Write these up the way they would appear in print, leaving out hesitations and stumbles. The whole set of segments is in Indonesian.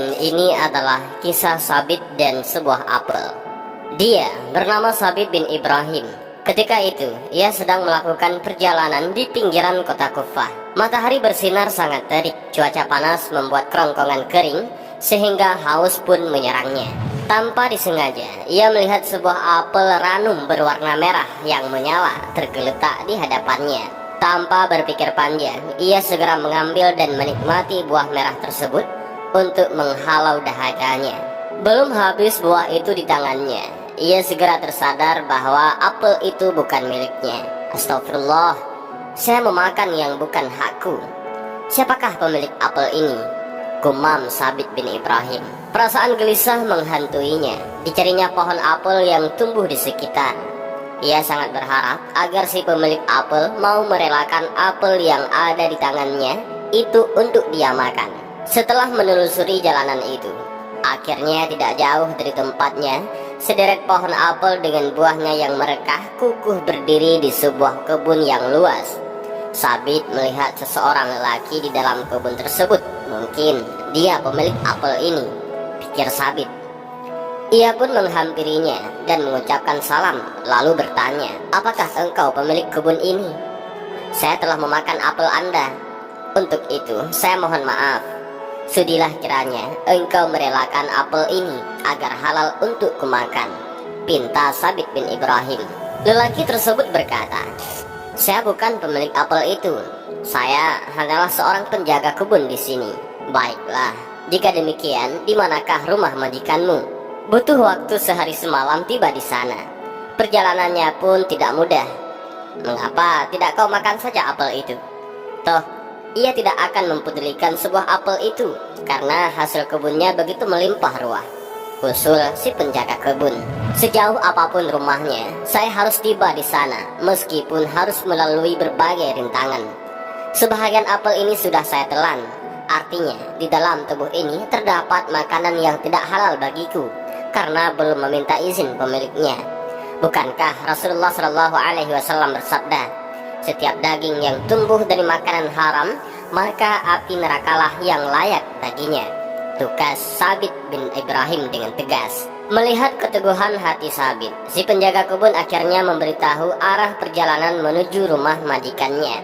Dan ini adalah kisah Sabit dan sebuah apel. Dia bernama Sabit bin Ibrahim. Ketika itu, ia sedang melakukan perjalanan di pinggiran kota Kufah. Matahari bersinar sangat terik, cuaca panas membuat kerongkongan kering, sehingga haus pun menyerangnya. Tanpa disengaja, ia melihat sebuah apel ranum berwarna merah yang menyala tergeletak di hadapannya. Tanpa berpikir panjang, ia segera mengambil dan menikmati buah merah tersebut untuk menghalau dahaganya. Belum habis buah itu di tangannya, ia segera tersadar bahwa apel itu bukan miliknya. Astagfirullah, saya memakan yang bukan hakku. Siapakah pemilik apel ini? Gumam Sabit bin Ibrahim. Perasaan gelisah menghantuinya. Dicarinya pohon apel yang tumbuh di sekitar. Ia sangat berharap agar si pemilik apel mau merelakan apel yang ada di tangannya itu untuk dia makan. Setelah menelusuri jalanan itu, akhirnya tidak jauh dari tempatnya, sederet pohon apel dengan buahnya yang merekah kukuh berdiri di sebuah kebun yang luas. Sabit melihat seseorang lelaki di dalam kebun tersebut. Mungkin dia pemilik apel ini, pikir Sabit. Ia pun menghampirinya dan mengucapkan salam, lalu bertanya, apakah engkau pemilik kebun ini? Saya telah memakan apel Anda. Untuk itu saya mohon maaf. Sudilah kiranya engkau merelakan apel ini agar halal untuk kumakan, pinta Sabit bin Ibrahim. Lelaki tersebut berkata, saya bukan pemilik apel itu. Saya hanyalah seorang penjaga kebun di sini. Baiklah, jika demikian, di manakah rumah majikanmu? Butuh waktu sehari semalam tiba di sana. Perjalanannya pun tidak mudah. Mengapa tidak kau makan saja apel itu? Toh, ia tidak akan mempedulikan sebuah apel itu karena hasil kebunnya begitu melimpah ruah. Usul si penjaga kebun. Sejauh apapun rumahnya, saya harus tiba di sana, meskipun harus melalui berbagai rintangan. Sebahagian apel ini sudah saya telan. Artinya, di dalam tubuh ini terdapat makanan yang tidak halal bagiku karena belum meminta izin pemiliknya. Bukankah Rasulullah SAW bersabda, setiap daging yang tumbuh dari makanan haram, maka api nerakalah yang layak baginya. Tukas Sabit bin Ibrahim dengan tegas. Melihat keteguhan hati Sabit, si penjaga kebun akhirnya memberitahu arah perjalanan menuju rumah majikannya.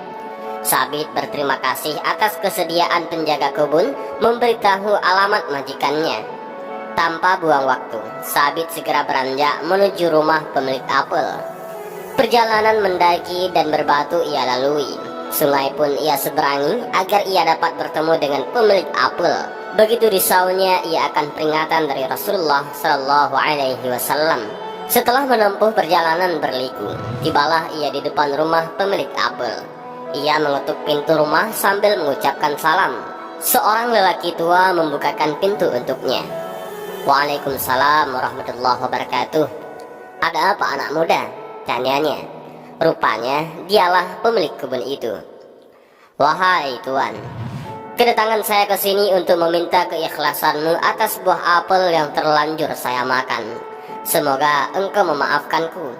Sabit berterima kasih atas kesediaan penjaga kebun memberitahu alamat majikannya. Tanpa buang waktu, Sabit segera beranjak menuju rumah pemilik apel. Perjalanan mendaki dan berbatu ia lalui. Sungai pun ia seberangi agar ia dapat bertemu dengan pemilik apel. Begitu risaunya ia akan peringatan dari Rasulullah SAW. Setelah menempuh perjalanan berliku, tibalah ia di depan rumah pemilik apel. Ia mengetuk pintu rumah sambil mengucapkan salam. Seorang lelaki tua membukakan pintu untuknya. Waalaikumsalam warahmatullahi wabarakatuh. Ada apa anak muda? Tanyanya. Rupanya dialah pemilik kebun itu. Wahai tuan, kedatangan saya ke sini untuk meminta keikhlasanmu atas buah apel yang terlanjur saya makan. Semoga engkau memaafkanku.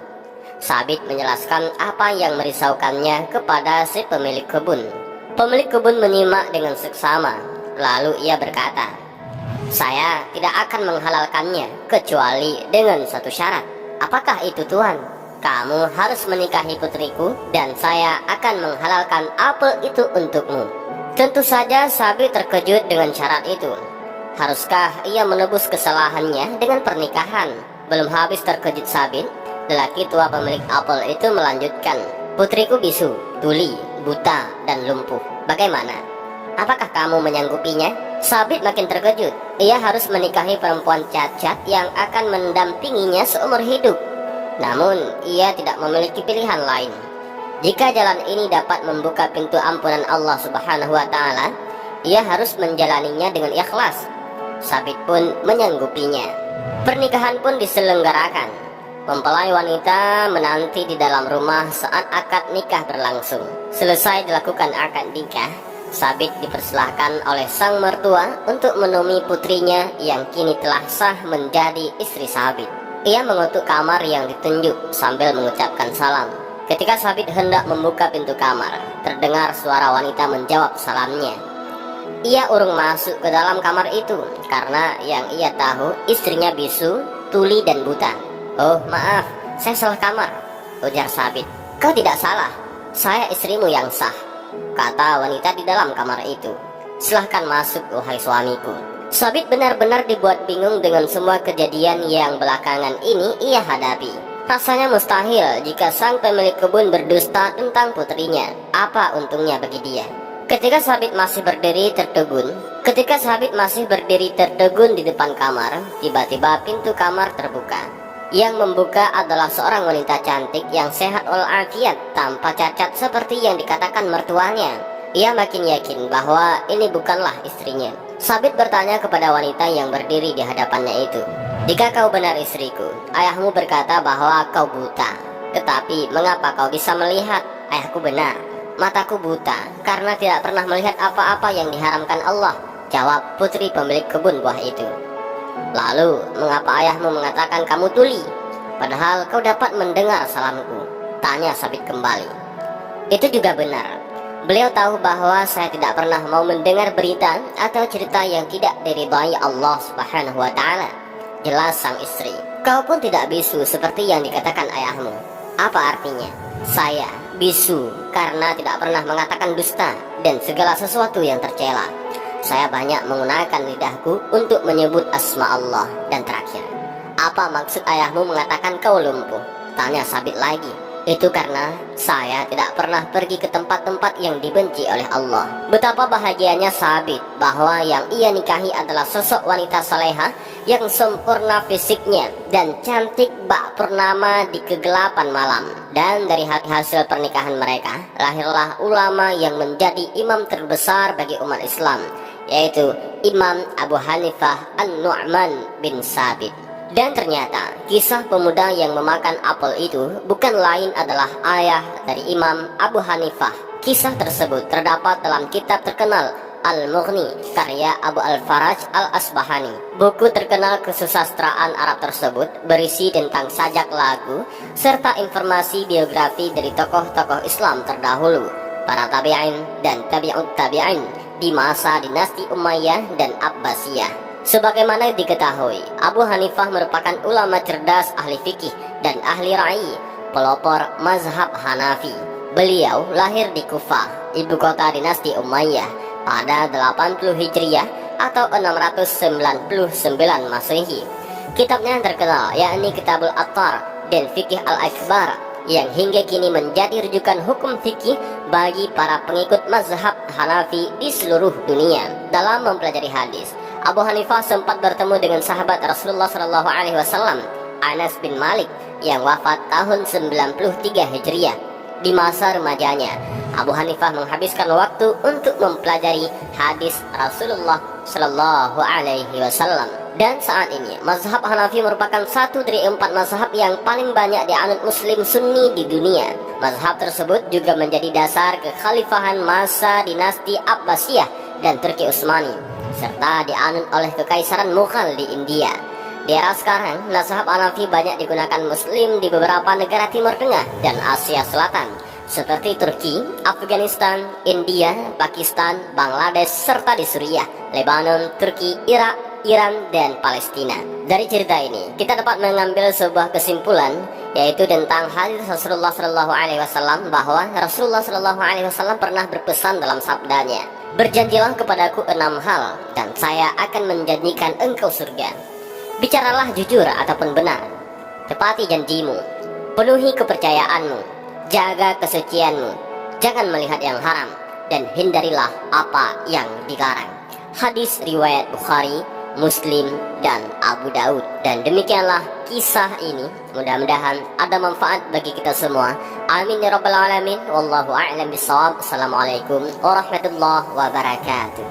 Sabit menjelaskan apa yang merisaukannya kepada si pemilik kebun. Pemilik kebun menyimak dengan seksama. Lalu ia berkata, saya tidak akan menghalalkannya kecuali dengan satu syarat. Apakah itu tuan? Kamu harus menikahi putriku dan saya akan menghalalkan apel itu untukmu. Tentu saja Sabit terkejut dengan syarat itu. Haruskah ia menebus kesalahannya dengan pernikahan? Belum habis terkejut Sabit, lelaki tua pemilik apel itu melanjutkan, putriku bisu, tuli, buta, dan lumpuh. Bagaimana? Apakah kamu menyanggupinya? Sabit makin terkejut. Ia harus menikahi perempuan cacat yang akan mendampinginya seumur hidup. Namun, ia tidak memiliki pilihan lain. Jika jalan ini dapat membuka pintu ampunan Allah Subhanahu wa Ta'ala, ia harus menjalaninya dengan ikhlas. Sabit pun menyanggupinya. Pernikahan pun diselenggarakan. Mempelai wanita menanti di dalam rumah saat akad nikah berlangsung. Selesai dilakukan akad nikah, Sabit dipersilahkan oleh sang mertua untuk menemui putrinya yang kini telah sah menjadi istri Sabit. Ia mengetuk kamar yang ditunjuk sambil mengucapkan salam. Ketika Sabit hendak membuka pintu kamar, terdengar suara wanita menjawab salamnya. ia urung masuk ke dalam kamar itu karena yang ia tahu istrinya bisu, tuli dan buta. "Oh maaf, saya salah kamar," ujar Sabit. "Kau tidak salah, saya istrimu yang sah," kata wanita di dalam kamar itu. "Silahkan masuk, wahai suamiku." Sabit benar-benar dibuat bingung dengan semua kejadian yang belakangan ini ia hadapi. Rasanya mustahil jika sang pemilik kebun berdusta tentang putrinya. Apa untungnya bagi dia? Ketika Sabit masih berdiri tertegun di depan kamar, tiba-tiba pintu kamar terbuka. Yang membuka adalah seorang wanita cantik yang sehat walafiat tanpa cacat seperti yang dikatakan mertuanya. Ia makin yakin bahwa ini bukanlah istrinya. Sabit bertanya kepada wanita yang berdiri di hadapannya itu, "Jika kau benar istriku, ayahmu berkata bahwa kau buta. Tetapi mengapa kau bisa melihat?" "Ayahku benar, mataku buta karena tidak pernah melihat apa-apa yang diharamkan Allah," jawab putri pemilik kebun buah itu. "Lalu mengapa ayahmu mengatakan kamu tuli, padahal kau dapat mendengar salamku?" tanya Sabit kembali. "Itu juga benar. Beliau tahu bahwa saya tidak pernah mau mendengar berita atau cerita yang tidak diridhai Allah Subhanahu wa Ta'ala," jelas sang istri. "Kau pun tidak bisu seperti yang dikatakan ayahmu." "Apa artinya?" "Saya bisu karena tidak pernah mengatakan dusta dan segala sesuatu yang tercela. Saya banyak menggunakan lidahku untuk menyebut asma Allah." Dan terakhir, "Apa maksud ayahmu mengatakan kau lumpuh?" tanya Sabit lagi. "Itu karena saya tidak pernah pergi ke tempat-tempat yang dibenci oleh Allah." Betapa bahagianya Sabit bahwa yang ia nikahi adalah sosok wanita salehah yang sempurna fisiknya dan cantik bak purnama di kegelapan malam. Dan dari hasil pernikahan mereka lahirlah ulama yang menjadi imam terbesar bagi umat Islam, yaitu Imam Abu Hanifah An-Nu'man bin Sabit. Dan ternyata kisah pemuda yang memakan apel itu bukan lain adalah ayah dari Imam Abu Hanifah. Kisah tersebut terdapat dalam kitab terkenal Al-Mughni karya Abu Al-Faraj Al-Asbahani. Buku terkenal kesusastraan Arab tersebut berisi tentang sajak lagu serta informasi biografi dari tokoh-tokoh Islam terdahulu, para tabi'in dan tabi'ut tabi'in di masa dinasti Umayyah dan Abbasiyah. Sebagaimana diketahui, Abu Hanifah merupakan ulama cerdas, ahli fikih dan ahli ra'i, pelopor mazhab Hanafi. Beliau lahir di Kufah, ibu kota dinasti Umayyah, pada 80 Hijriah atau 699 Masehi. Kitabnya yang terkenal yakni Kitabul Attar dan Fikih Al-Akbar, yang hingga kini menjadi rujukan hukum fikih bagi para pengikut mazhab Hanafi di seluruh dunia. Dalam mempelajari hadis, Abu Hanifah sempat bertemu dengan sahabat Rasulullah SAW, Anas bin Malik, yang wafat tahun 93 Hijriah. Di masa remajanya, Abu Hanifah menghabiskan waktu untuk mempelajari hadis Rasulullah SAW. Dan saat ini, mazhab Hanafi merupakan satu dari 4 mazhab yang paling banyak dianut Muslim Sunni di dunia. Mazhab tersebut juga menjadi dasar kekhalifahan masa dinasti Abbasiyah dan Turki Utsmani, serta dianut oleh Kekaisaran Mughal di India. Di era sekarang, mazhab Hanafi banyak digunakan Muslim di beberapa negara Timur Tengah dan Asia Selatan, seperti Turki, Afghanistan, India, Pakistan, Bangladesh, serta di Suriah, Lebanon, Turki, Irak, Iran, dan Palestina. Dari cerita ini, kita dapat mengambil sebuah kesimpulan, yaitu tentang hadis Rasulullah SAW, bahwa Rasulullah SAW pernah berpesan dalam sabdanya, "Berjanjilah kepadaku 6 hal, dan saya akan menjanjikan engkau surga. Bicaralah jujur ataupun benar, tepati janjimu, penuhi kepercayaanmu, jaga kesucianmu, jangan melihat yang haram, dan hindarilah apa yang dilarang." Hadis riwayat Bukhari, Muslim, dan Abu Daud. Dan demikianlah kisah ini. Mudah-mudahan ada manfaat bagi kita semua. Amin ya rabbal alamin. Wallahu a'lam bishawab. Assalamualaikum warahmatullahi wabarakatuh.